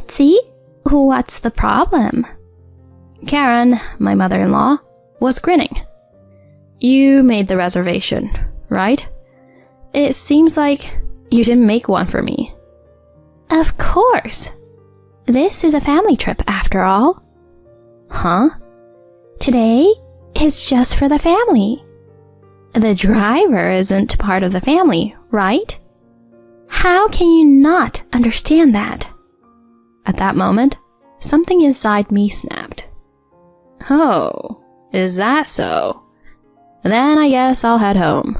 Betsy, what's the problem? Karen, my mother-in-law, was grinning. You made the reservation, right? It seems like you didn't make one for me. Of course. This is a family trip after all. Huh? Today is just for the family. The driver isn't part of the family, right? How can you not understand that? At that moment, something inside me snapped. Oh, is that so? Then I guess I'll head home.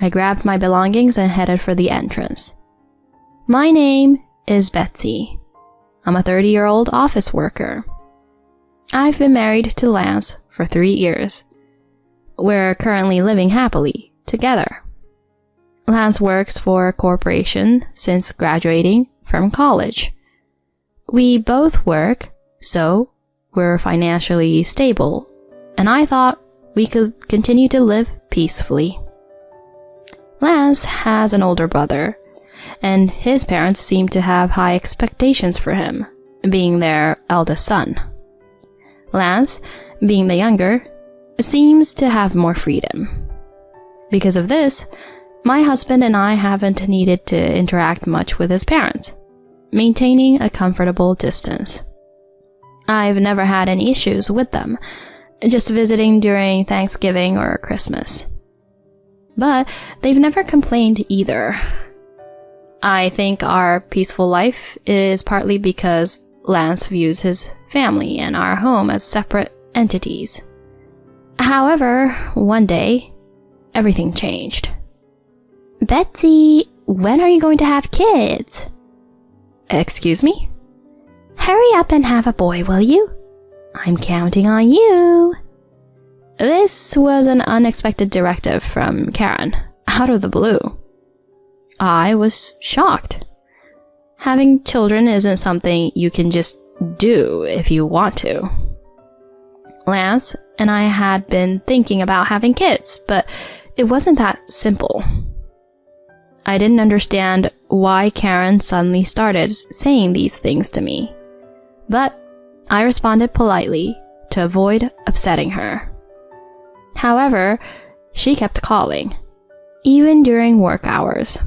I grabbed my belongings and headed for the entrance. My name is Betsy. I'm a 30-year-old office worker. I've been married to Lance for 3 years. We're currently living happily together. Lance works for a corporation since graduating from college. We both work, so we're financially stable, and I thought we could continue to live peacefully. Lance has an older brother, and his parents seem to have high expectations for him, being their eldest son. Lance, being the younger, seems to have more freedom. Because of this, my husband and I haven't needed to interact much with his parents, maintaining a comfortable distance. I've never had any issues with them, just visiting during Thanksgiving or Christmas. But they've never complained either. I think our peaceful life is partly because Lance views his family and our home as separate entities. However, one day, everything changed. Betsy, when are you going to have kids? Excuse me? Hurry up and have a boy, will you? I'm counting on you. This was an unexpected directive from Karen, out of the blue. I was shocked. Having children isn't something you can just do if you want to. Lance and I had been thinking about having kids, but it wasn't that simple. I didn't understand why Karen suddenly started saying these things to me, but I responded politely to avoid upsetting her. However, she kept calling, even during work hours.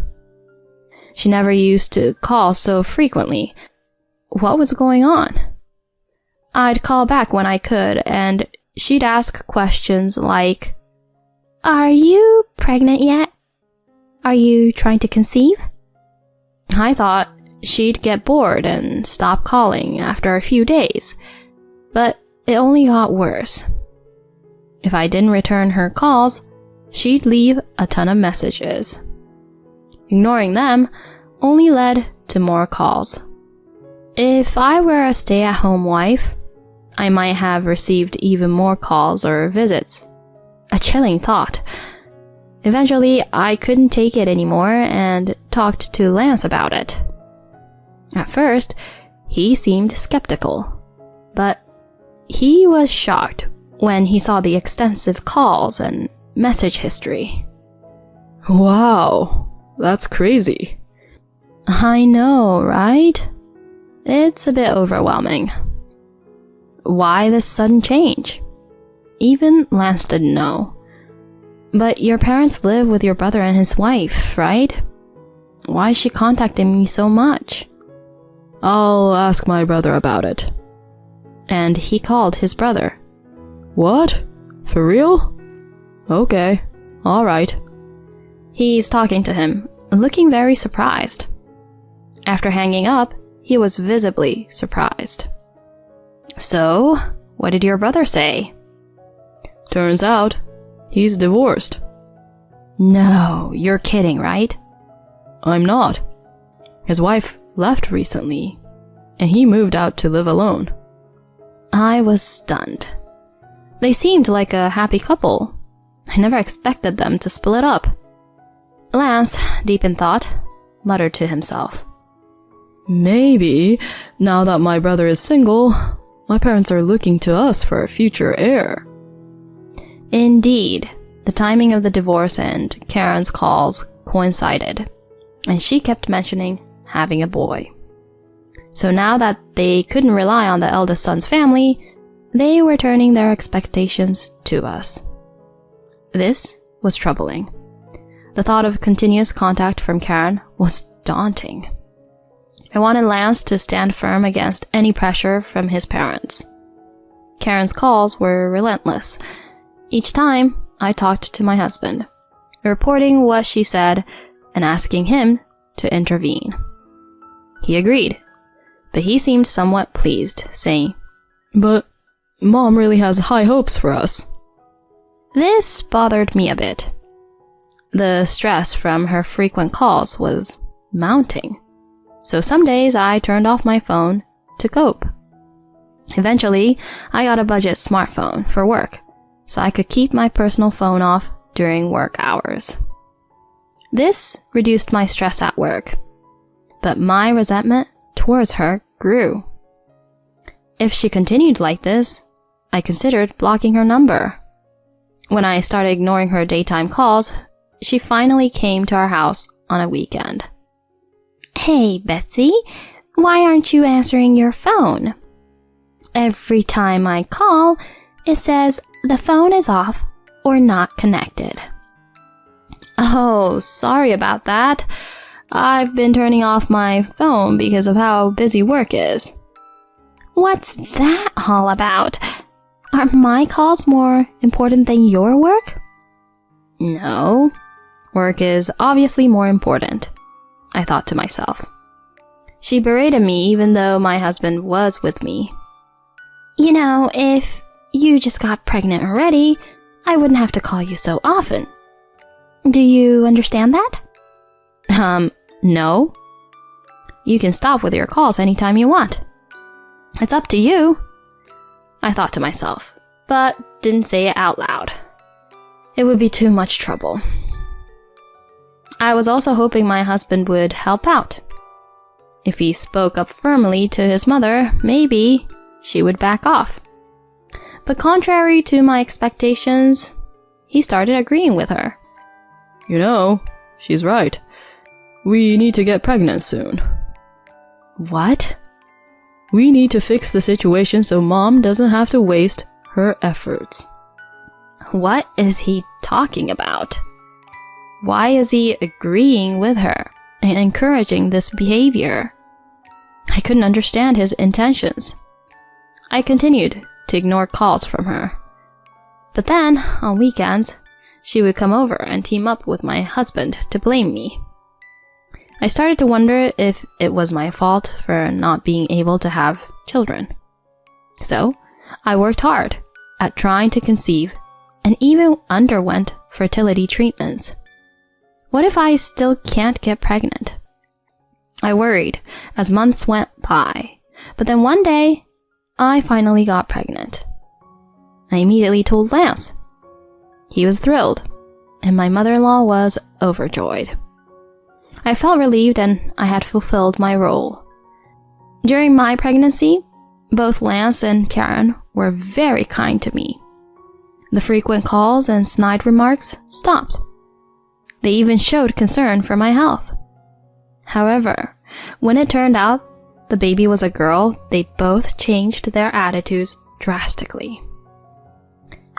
She never used to call so frequently. What was going on? I'd call back when I could, and she'd ask questions like, Are you pregnant yet? Are you trying to conceive? I thought she'd get bored and stop calling after a few days, but it only got worse. If I didn't return her calls, she'd leave a ton of messages. Ignoring them only led to more calls. If I were a stay-at-home wife, I might have received even more calls or visits. A chilling thought. Eventually, I couldn't take it anymore and talked to Lance about it. At first, he seemed skeptical, but he was shocked when he saw the extensive calls and message history. Wow, that's crazy. I know, right? It's a bit overwhelming. Why this sudden change? Even Lance didn't know. But your parents live with your brother and his wife, right? Why is she contacting me so much? I'll ask my brother about it. And he called his brother. What? For real? Okay, alright. He's talking to him, looking very surprised. After hanging up, he was visibly surprised. So, what did your brother say? Turns out, he's divorced. No, you're kidding, right? I'm not. His wife left recently, and he moved out to live alone. I was stunned. They seemed like a happy couple. I never expected them to split up. Lance, deep in thought, muttered to himself. Maybe, now that my brother is single, my parents are looking to us for a future heir. Indeed, the timing of the divorce and Karen's calls coincided, and she kept mentioning having a boy. So now that they couldn't rely on the eldest son's family, they were turning their expectations to us. This was troubling. The thought of continuous contact from Karen was daunting. I wanted Lance to stand firm against any pressure from his parents. Karen's calls were relentless. Each time, I talked to my husband, reporting what she said and asking him to intervene. He agreed, but he seemed somewhat pleased, saying, "But Mom really has high hopes for us." This bothered me a bit. The stress from her frequent calls was mounting, so some days I turned off my phone to cope. Eventually, I got a budget smartphone for work, so I could keep my personal phone off during work hours. This reduced my stress at work, but my resentment towards her grew. If she continued like this, I considered blocking her number. When I started ignoring her daytime calls, she finally came to our house on a weekend. "Hey, Betsy, why aren't you answering your phone? Every time I call, it says the phone is off or not connected." "Oh, sorry about that. I've been turning off my phone because of how busy work is." "What's that all about? Are my calls more important than your work?" "No. Work is obviously more important," I thought to myself. She berated me even though my husband was with me. "You know, if you just got pregnant already, I wouldn't have to call you so often. Do you understand that?" No. You can stop with your calls anytime you want. It's up to you," I thought to myself, but didn't say it out loud. It would be too much trouble. I was also hoping my husband would help out. If he spoke up firmly to his mother, maybe she would back off. But contrary to my expectations, he started agreeing with her. "You know, she's right. We need to get pregnant soon." "What?" "We need to fix the situation so Mom doesn't have to waste her efforts." What is he talking about? Why is he agreeing with her and encouraging this behavior? I couldn't understand his intentions. I continued to ignore calls from her. But then, on weekends, she would come over and team up with my husband to blame me. I started to wonder if it was my fault for not being able to have children. So, I worked hard at trying to conceive and even underwent fertility treatments. What if I still can't get pregnant? I worried as months went by, but then one day, I finally got pregnant. I immediately told Lance. He was thrilled, and my mother-in-law was overjoyed. I felt relieved and I had fulfilled my role. During my pregnancy, both Lance and Karen were very kind to me. The frequent calls and snide remarks stopped. They even showed concern for my health. However, when it turned out the baby was a girl, they both changed their attitudes drastically.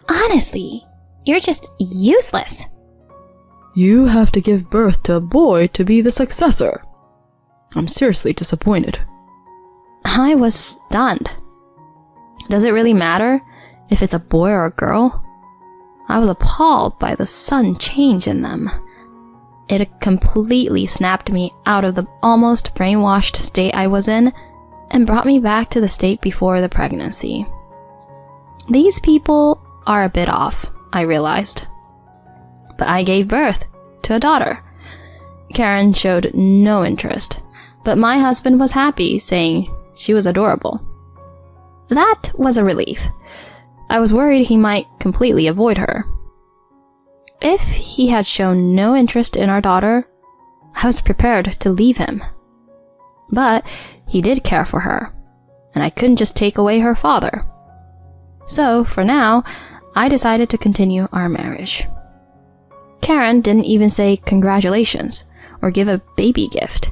"Honestly, you're just useless." "You have to give birth to a boy to be the successor. I'm seriously disappointed." I was stunned. Does it really matter if it's a boy or a girl? I was appalled by the sudden change in them. It completely snapped me out of the almost brainwashed state I was in and brought me back to the state before the pregnancy. These people are a bit off, I realized. But I gave birth to a daughter. Karen showed no interest, but my husband was happy, saying she was adorable. That was a relief. I was worried he might completely avoid her. If he had shown no interest in our daughter, I was prepared to leave him. But he did care for her, and I couldn't just take away her father. So, for now, I decided to continue our marriage. Karen didn't even say congratulations or give a baby gift.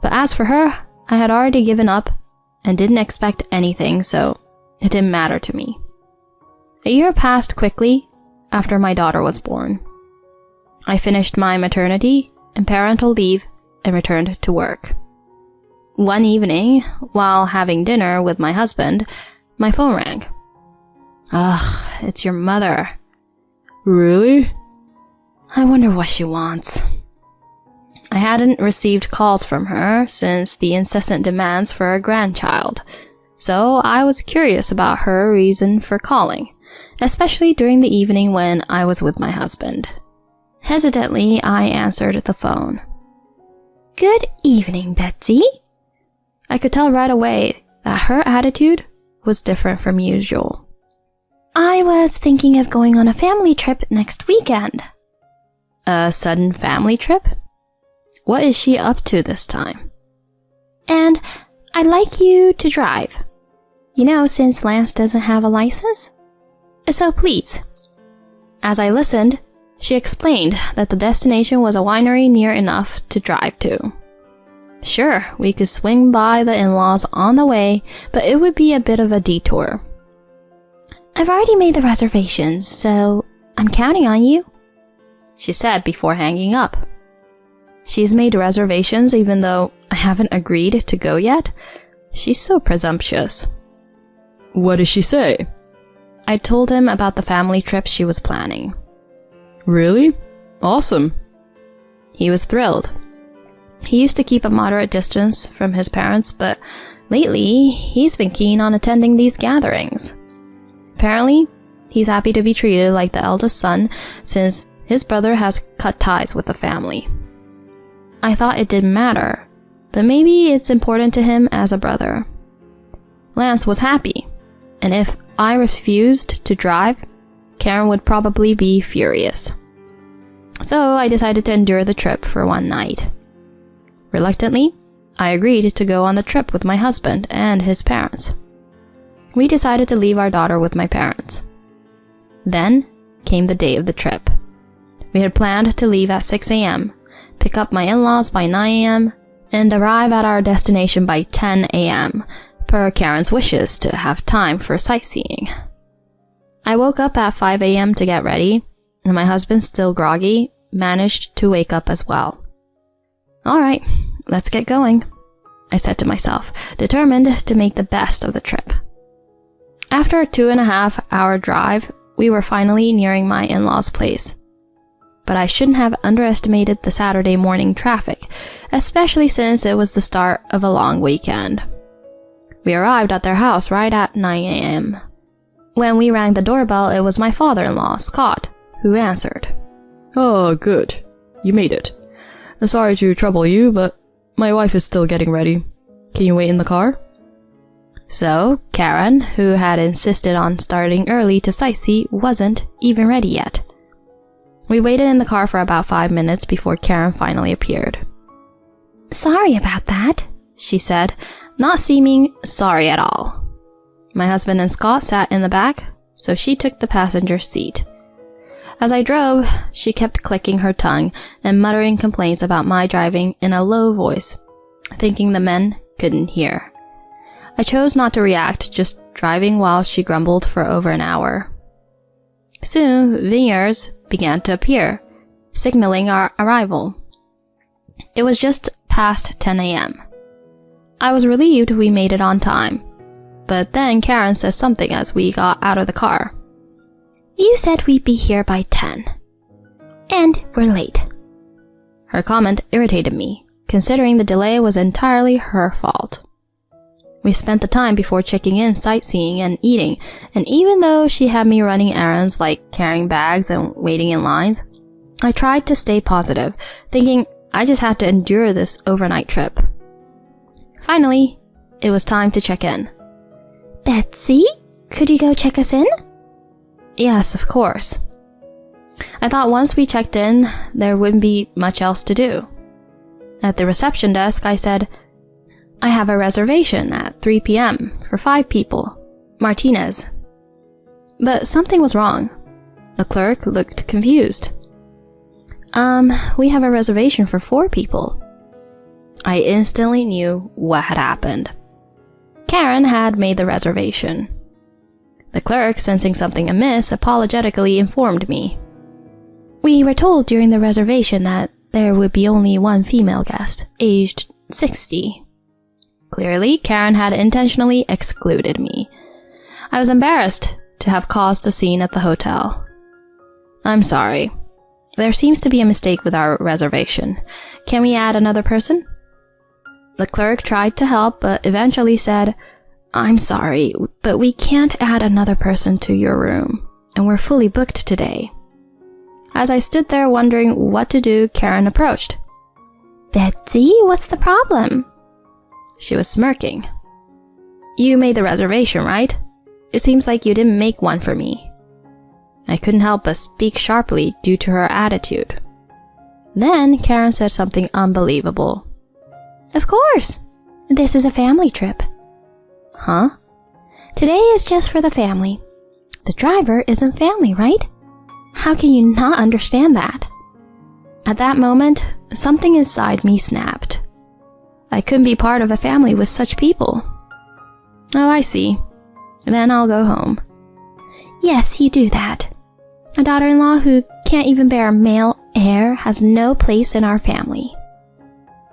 But as for her, I had already given up and didn't expect anything, so it didn't matter to me. A year passed quickly after my daughter was born. I finished my maternity and parental leave and returned to work. One evening, while having dinner with my husband, my phone rang. Ugh, it's your mother. Really? I wonder what she wants. I hadn't received calls from her since the incessant demands for a grandchild, so I was curious about her reason for calling, especially during the evening when I was with my husband. Hesitantly, I answered the phone. Good evening, Betsy. I could tell right away that her attitude was different from usual. I was thinking of going on a family trip next weekend. A sudden family trip? What is she up to this time? And I'd like you to drive. You know, since Lance doesn't have a license. So please. As I listened, she explained that the destination was a winery near enough to drive to. Sure, we could swing by the in-laws on the way, but it would be a bit of a detour. I've already made the reservations, so I'm counting on you, she said before hanging up. She's made reservations even though I haven't agreed to go yet? She's so presumptuous. What did she say? I told him about the family trip she was planning. Really? Awesome. He was thrilled. He used to keep a moderate distance from his parents, but lately he's been keen on attending these gatherings. Apparently, he's happy to be treated like the eldest son since his brother has cut ties with the family. I thought it didn't matter, but maybe it's important to him as a brother. Lance was happy, and if I refused to drive, Karen would probably be furious. So I decided to endure the trip for one night. Reluctantly, I agreed to go on the trip with my husband and his parents. We decided to leave our daughter with my parents. Then came the day of the trip. We had planned to leave at 6 a.m., pick up my in-laws by 9 a.m., and arrive at our destination by 10 a.m., per Karen's wishes to have time for sightseeing. I woke up at 5 a.m. to get ready, and my husband, still groggy, managed to wake up as well. All right, let's get going, I said to myself, determined to make the best of the trip. After a 2.5-hour drive, we were finally nearing my in-laws' place. But I shouldn't have underestimated the Saturday morning traffic, especially since it was the start of a long weekend. We arrived at their house right at 9 a.m. When we rang the doorbell, it was my father-in-law, Scott, who answered. Oh, good. You made it. Sorry to trouble you, but my wife is still getting ready. Can you wait in the car? So, Karen, who had insisted on starting early to sightsee, wasn't even ready yet. We waited in the car for about 5 minutes before Karen finally appeared. Sorry about that, she said, not seeming sorry at all. My husband and Scott sat in the back, so she took the passenger seat. As I drove, she kept clicking her tongue and muttering complaints about my driving in a low voice, thinking the men couldn't hear. I chose not to react, just driving while she grumbled for over an hour. Soon, vineyards began to appear, signaling our arrival. It was just past 10 a.m. I was relieved we made it on time, but then Karen said something as we got out of the car. You said we'd be here by 10. And we're late. Her comment irritated me, considering the delay was entirely her fault. We spent the time before checking in sightseeing and eating, and even though she had me running errands like carrying bags and waiting in lines, I tried to stay positive, thinking I just had to endure this overnight trip. Finally, it was time to check in. Betsy, could you go check us in? Yes, of course. I thought once we checked in, there wouldn't be much else to do. At the reception desk, I said, I have a reservation at 3 p.m. for 5 people. Martinez. But something was wrong. The clerk looked confused. We have a reservation for 4 people. I instantly knew what had happened. Karen had made the reservation. The clerk, sensing something amiss, apologetically informed me. We were told during the reservation that there would be only one female guest, aged 60. Clearly, Karen had intentionally excluded me. I was embarrassed to have caused a scene at the hotel. I'm sorry. There seems to be a mistake with our reservation. Can we add another person? The clerk tried to help, but eventually said, I'm sorry, but we can't add another person to your room, and we're fully booked today. As I stood there wondering what to do, Karen approached. Betsy, what's the problem? She was smirking. You made the reservation, right? It seems like you didn't make one for me. I couldn't help but speak sharply due to her attitude. Then Karen said something unbelievable. Of course. This is a family trip. Huh? Today is just for the family. The driver isn't family, right? How can you not understand that? At that moment, something inside me snapped. I couldn't be part of a family with such people. Oh, I see. Then I'll go home. Yes, you do that. A daughter-in-law who can't even bear a male heir has no place in our family.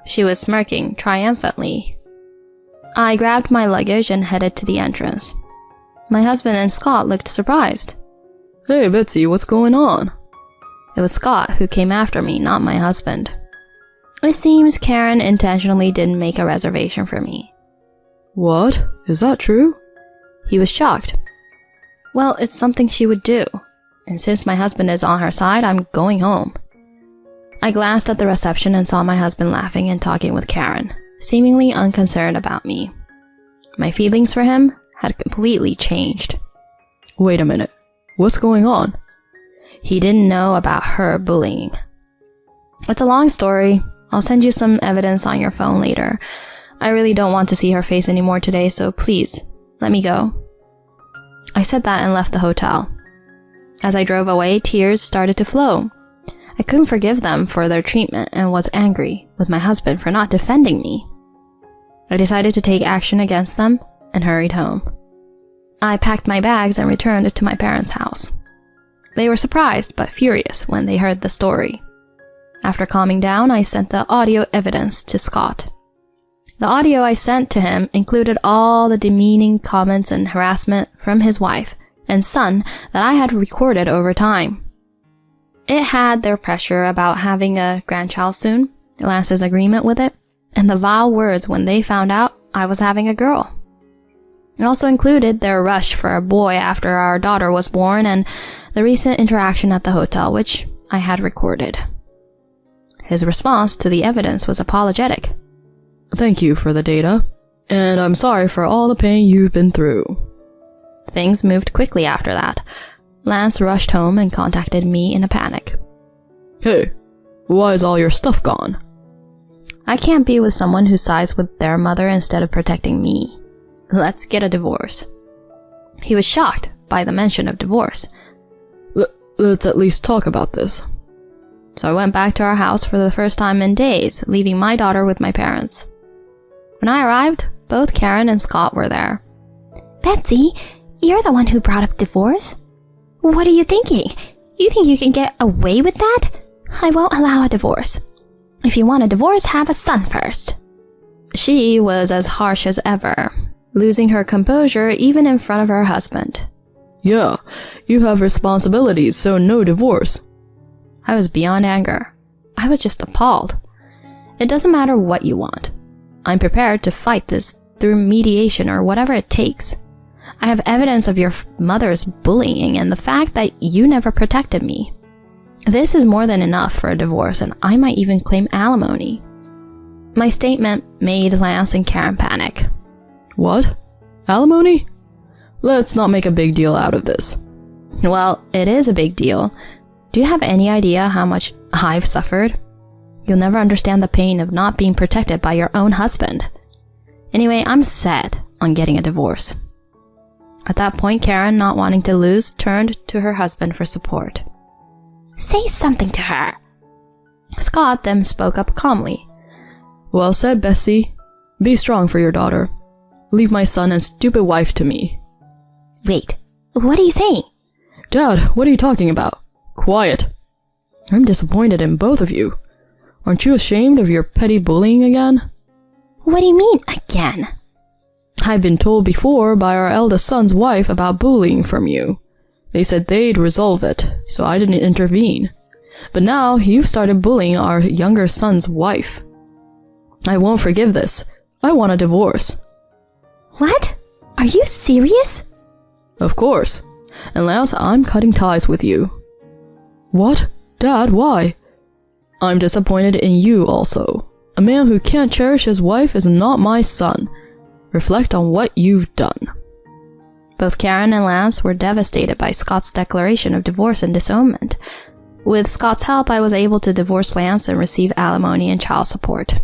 She was smirking triumphantly. I grabbed my luggage and headed to the entrance. My husband and Scott looked surprised. Hey, Betsy, what's going on? It was Scott who came after me, not my husband. It seems Karen intentionally didn't make a reservation for me. What? Is that true? He was shocked. Well, it's something she would do, and since my husband is on her side, I'm going home. I glanced at the reception and saw my husband laughing and talking with Karen, seemingly unconcerned about me. My feelings for him had completely changed. Wait a minute. What's going on? He didn't know about her bullying. It's a long story. I'll send you some evidence on your phone later. I really don't want to see her face anymore today, so please, let me go. I said that and left the hotel. As I drove away, tears started to flow. I couldn't forgive them for their treatment and was angry with my husband for not defending me. I decided to take action against them and hurried home. I packed my bags and returned to my parents' house. They were surprised but furious when they heard the story. After calming down, I sent the audio evidence to Scott. The audio I sent to him included all the demeaning comments and harassment from his wife and son that I had recorded over time. It had their pressure about having a grandchild soon, Lance's agreement with it, and the vile words when they found out I was having a girl. It also included their rush for a boy after our daughter was born and the recent interaction at the hotel, which I had recorded. His response to the evidence was apologetic. Thank you for the data, and I'm sorry for all the pain you've been through. Things moved quickly after that. Lance rushed home and contacted me in a panic. Hey, why is all your stuff gone? I can't be with someone who sides with their mother instead of protecting me. Let's get a divorce. He was shocked by the mention of divorce. Let's at least talk about this. So I went back to our house for the first time in days, leaving my daughter with my parents. When I arrived, both Karen and Scott were there. Betsy, you're the one who brought up divorce? What are you thinking? You think you can get away with that? I won't allow a divorce. If you want a divorce, have a son first. She was as harsh as ever, losing her composure even in front of her husband. Yeah, you have responsibilities, so no divorce. I was beyond anger. I was just appalled. It doesn't matter what you want. I'm prepared to fight this through mediation or whatever it takes. I have evidence of your mother's bullying and the fact that you never protected me. This is more than enough for a divorce, and I might even claim alimony. My statement made Lance and Karen panic. What? Alimony? Let's not make a big deal out of this. Well, it is a big deal. Do you have any idea how much I've suffered? You'll never understand the pain of not being protected by your own husband. Anyway, I'm set on getting a divorce. At that point, Karen, not wanting to lose, turned to her husband for support. Say something to her. Scott then spoke up calmly. Well said, Bessie. Be strong for your daughter. Leave my son and stupid wife to me. Wait, what are you saying? Dad, what are you talking about? Quiet. I'm disappointed in both of you. Aren't you ashamed of your petty bullying again? What do you mean, again? I've been told before by our eldest son's wife about bullying from you. They said they'd resolve it, so I didn't intervene. But now you've started bullying our younger son's wife. I won't forgive this. I want a divorce. What? Are you serious? Of course. Unless I'm cutting ties with you. What? Dad, why? I'm disappointed in you also. A man who can't cherish his wife is not my son. Reflect on what you've done. Both Karen and Lance were devastated by Scott's declaration of divorce and disownment. With Scott's help, I was able to divorce Lance and receive alimony and child support.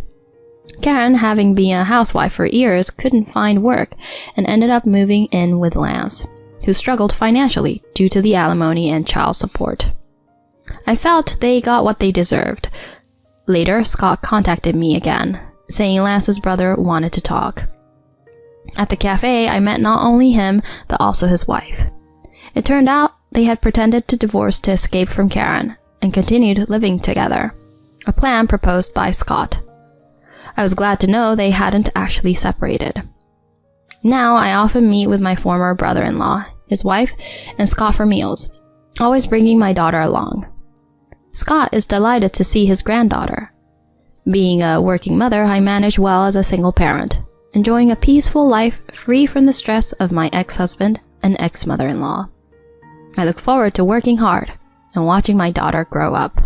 Karen, having been a housewife for years, couldn't find work and ended up moving in with Lance, who struggled financially due to the alimony and child support. I felt they got what they deserved. Later, Scott contacted me again, saying Lance's brother wanted to talk. At the cafe, I met not only him, but also his wife. It turned out they had pretended to divorce to escape from Karen and continued living together, a plan proposed by Scott. I was glad to know they hadn't actually separated. Now I often meet with my former brother-in-law, his wife, and Scott for meals, always bringing my daughter along. Scott is delighted to see his granddaughter. Being a working mother, I manage well as a single parent, enjoying a peaceful life free from the stress of my ex-husband and ex-mother-in-law. I look forward to working hard and watching my daughter grow up.